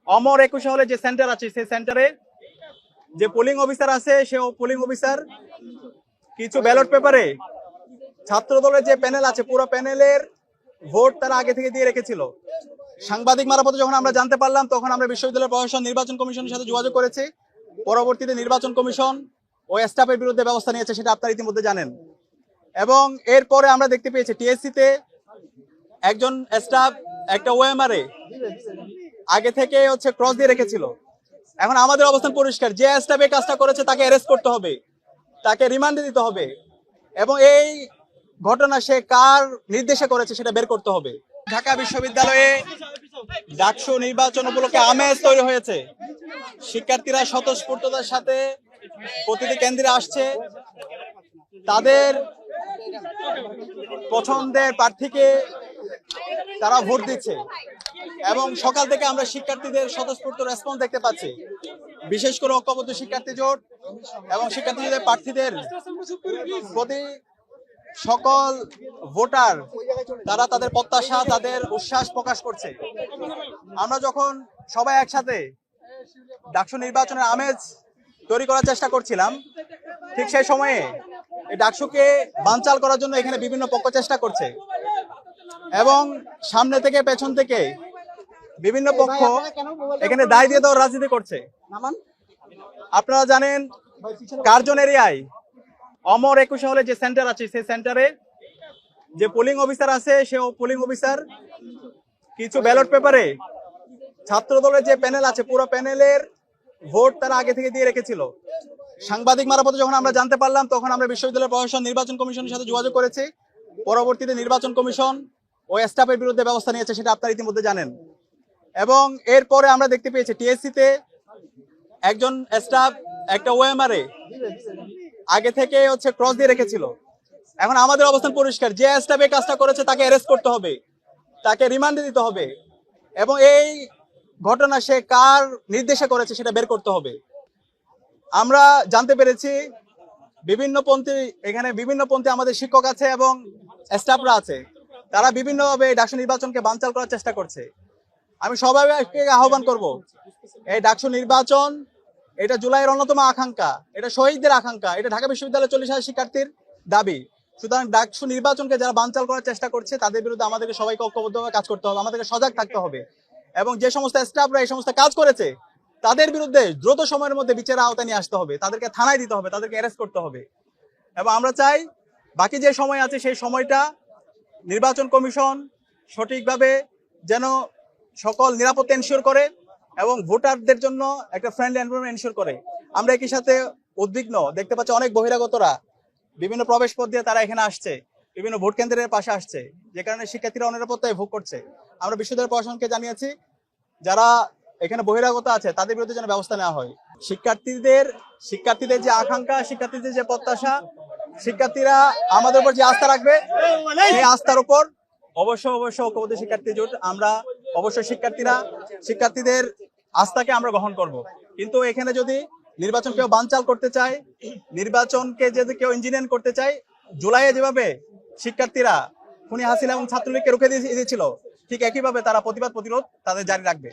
অমর 21 হলে যে সেন্টার আছে সেই সেন্টারে যে পোলিং অফিসার আছে সে পোলিং অফিসার কিছু ব্যালট পেপারে ছাত্র দলের যে প্যানেল আছে পুরো প্যানেলের ভোট তারা আগে থেকে দিয়ে রেখেছিল। সাংবাদিক মারফতে যখন আমরা জানতে পারলাম তখন আমরা বিশ্ববিদ্যালয় প্রশাসন নির্বাচন কমিশনের সাথে যোগাযোগ করেছি। পরবর্তীতে নির্বাচন কমিশন ও স্টাফের বিরুদ্ধে ব্যবস্থা নিয়েছে, সেটা আপনারা ইতিমধ্যে জানেন। এবং এরপরে আমরা দেখতে পেয়েছি টিএসসিতে একজন স্টাফ একটা ওএমআরে আগে থেকে ক্রস দিয়ে রেখেছিল। এখন আমাদের অবস্থান পরিষ্কার, যে স্টাফ এই কাজটা করেছে তাকে অ্যারেস্ট করতে হবে, তাকে রিমান্ডে দিতে হবে এবং এই ঘটনা সে কার নির্দেশে করেছে সেটা বের করতে হবে। ঢাকা বিশ্ববিদ্যালয়ে ডাকসু নির্বাচন উপলক্ষে আমেজ তৈরি হয়েছে। শিক্ষার্থীরা স্বতঃস্ফূর্ততার সাথে প্রতিটি কেন্দ্রে আসছে, তাদের পছন্দের প্রার্থীকে তারা ভোট দিচ্ছে এবং সকাল থেকে আমরা শিক্ষার্থীদের স্বতঃস্ফূর্ত রেসপন্স দেখতে পাচ্ছি। বিশেষ করে ঐক্যবদ্ধ শিক্ষার্থী জোট এবং শিক্ষার্থীদের প্রার্থীদের প্রতি সকল ভোটার তারা তাদের প্রত্যাশা, তাদের উচ্ছ্বাস প্রকাশ করছে। আমরা যখন সবাই একসাথে ডাকসু নির্বাচনের আমেজ তৈরি করার চেষ্টা করছিলাম, ঠিক সেই সময়ে এই ডাকসুকে বানচাল করার জন্য এখানে বিভিন্ন পক্ষ চেষ্টা করছে এবং সামনে থেকে পেছন থেকে বিভিন্ন পক্ষ এখানে দায় দিয়ে দেওয়ার রাজনীতি করছে। আপনারা জানেন কার্জন এরিয়ায় অমর 21 হলে যে সেন্টার আছে সেই সেন্টারে যে পোলিং অফিসার আছে সে পোলিং অফিসার কিছু ব্যালট পেপারে ছাত্র দলের যে প্যানেল আছে পুরো প্যানেলের ভোট তারা আগে থেকে দিয়ে রেখেছিল। সাংবাদিক মারফতে যখন আমরা জানতে পারলাম তখন আমরা বিশ্ববিদ্যালয় প্রশাসন নির্বাচন কমিশনের সাথে যোগাযোগ করেছি। পরবর্তীতে নির্বাচন কমিশন ও স্টাফের বিরুদ্ধে ব্যবস্থা নিয়েছে, সেটা আপনারা ইতিমধ্যে জানেন। এবং এরপরে আমরা দেখতে পেয়েছি টিএসসিতে একজন স্টাফ একটা ওএমআরে আগে থেকে ক্রস দিয়ে রেখেছিল। এখন আমাদের অবস্থান পরিষ্কার, যে স্টাফ এই কাজটা করেছে তাকে অ্যারেস্ট করতে হবে, তাকে রিমান্ডে দিতে হবে এবং এই ঘটনা সে কার নির্দেশে করেছে সেটা বের করতে হবে। আমরা জানতে পেরেছি এখানে বিভিন্নপন্থী আমাদের শিক্ষক আছে এবং স্টাফরা আছে, তারা বিভিন্নভাবে ডাকসু নির্বাচনকে বানচাল করার চেষ্টা করছে। আমি সবাইকে আহ্বান করব, এই ডাকসু নির্বাচন এটা জুলাইয়ের অন্যতম আকাঙ্ক্ষা, এটা শহীদদের আকাঙ্ক্ষা, এটা ঢাকা বিশ্ববিদ্যালয়ের 40,000 শিক্ষার্থীর দাবি। সুতরাং ডাকসু নির্বাচনকে যারা বানচাল করার চেষ্টা করছে তাদের বিরুদ্ধে আমাদেরকে সবাইকে ঐক্যবদ্ধভাবে কাজ করতে হবে, আমাদেরকে সজাগ থাকতে হবে এবং যে সমস্ত স্টাফরা এই সমস্ত কাজ করেছে তাদের বিরুদ্ধে দ্রুত সময়ের মধ্যে বিচারের আওতায় নিয়ে আসতে হবে, তাদেরকে থানায় দিতে হবে, তাদেরকে অ্যারেস্ট করতে হবে। এবং আমরা চাই বাকি যে সময় আছে সেই সময়টা নির্বাচন কমিশন সঠিকভাবে যেন সকল নিরাপত্তা এনশিওর করে এবং ভোটারদের জন্য একটা ফ্রেন্ডলি এনভায়রনমেন্ট এনশিওর করে। আমরা একই সাথে উদ্বিগ্ন, দেখতে পাচ্ছি অনেক বহিরাগতরা বিভিন্ন প্রবেশ পথ দিয়ে তারা এখানে আসছে, বিভিন্ন ভোট কেন্দ্রের পাশে আসছে, যে কারণে শিক্ষার্থীরা অনিরাপত্তায় ভোগ করছে। আমরা বিশ্ববিদ্যালয় প্রশাসনকে জানিয়েছি যারা এখানে বহিরাগত আছে তাদের বিরুদ্ধে যেন ব্যবস্থা নেওয়া হয়। শিক্ষার্থীদের যে আকাঙ্ক্ষা, শিক্ষার্থীদের যে প্রত্যাশা, শিক্ষার্থীরা আমাদের উপর যে আস্থা রাখবে সেই আস্থার উপর অবশ্যই ঐক্যবদ্ধ শিক্ষার্থী জোট আমরা অবশ্যই শিক্ষার্থীদের আস্থাকে আমরা গ্রহণ করব। কিন্তু এখানে যদি নির্বাচন কেউ বানচাল করতে চায়, নির্বাচনকে যদি কেউ ইঞ্জিনিয়ারিং করতে চায়, জুলাইয়ে যেভাবে শিক্ষার্থীরা খুনি হাসিনা এবং ছাত্রলীগকে রুখে দিয়েছিল ঠিক একইভাবে তারা প্রতিরোধ তাদের জারি রাখবে।